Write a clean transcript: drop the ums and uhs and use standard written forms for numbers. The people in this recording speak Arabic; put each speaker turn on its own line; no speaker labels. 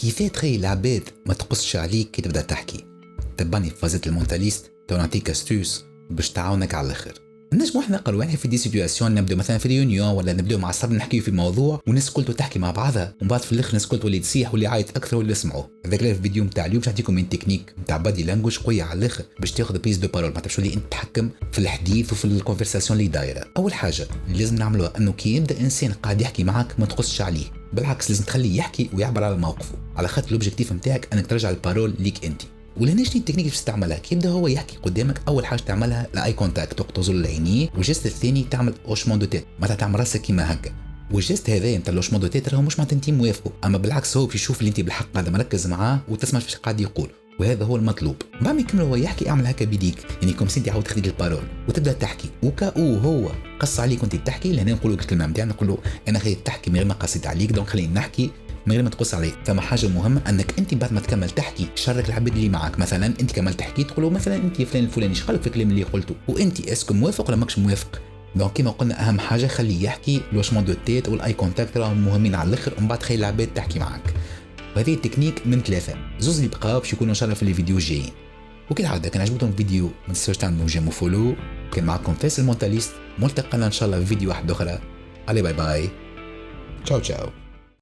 كيف تخلي العباد ما تقصش عليك كي تبدا تحكي. تباني في فازة المونتاليست تو نعطيك استوس باش تعاونك على الاخر. نجمو احنا نقروا في دي سيتواسيون، نبداو مثلا في ريونيون ولا نبداو مع صاحب نحكيو في موضوع والناس كلتو تحكي مع بعضها، ومن بعد في الاخر الناس كلتو اللي تصيح واللي عايط اكثر واللي يسمعوه. هذاك الفيديو نتاع اليوم باش نعطيكم من تكنيك نتاع بادي لانجويج قويه على الاخر باش تاخذ بيس دو بارول، ما تبش اللي انت تتحكم في الحديث وفي الكونفرساسيون اللي دايره. اول حاجه اللي لازم نعملوها انه كي يبدا انسان قاعد يحكي معك ما تقصش عليه، بالعكس لازم تخليه يحكي ويعبر على موقفه، على خاطر الاوبجيكتيف نتاعك انك ترجع البارول ليك انت. ولهنا شنو التكنيك باش تستعملها؟ كي يبدا هو يحكي قدامك اول حاجه تعملها الاي كونتاكت، تقتزل العينيه، والجست الثاني تعمل اوشمون دو تيت، معناتها تعمل راسك كيما هكا. والجست هذا نتاع لوشمون دو تيت راهو مش معناتها انت موافقه، اما بالعكس هو باش يشوف اللي انت بالحق قاعد مركز معاه وتسمع ايش قاعد يقول، وهذا هو المطلوب. بعد ما يكمل هو يحكي اعمل هكا بيديك، يعني كوم سنتي عاود تخدي البارول وتبدا تحكي، وكأو هو قص عليك وانت تحكي. لهنا نقولوا الكلمه نتاعنا، نقولوا انا خليت تحكي من غير ما قصيت عليك، دونك خلينا نحكي من غير ما تقص عليه. فما حاجه مهمه انك انت بعد ما تكمل تحكي شارك العباد اللي معك. مثلا انت كملت تحكي تقولوا مثلا انت يا فلان الفلاني ايش قالك في الكلام اللي قلته، وانت اسكو موافق ولا ماكش موافق. دونك كيما قلنا اهم حاجه خليه يحكي، لوشمون دو تيت والاي كونتاكت راهم مهمين على الاخر، ومن بعد خلي العباد تحكي معك. وهذه التكنيك من 3 زوز اللي بقاو باش يكونوا ان شاء الله في الفيديو الجايين. وكالعاده كان عجبكم الفيديو ما تنساوش تعملوا جيم وفولو. كان معكم فيصل المونتاليست، ملتقانا ان شاء الله في فيديو واحد اخرى. علي باي باي، تشاو تشاو.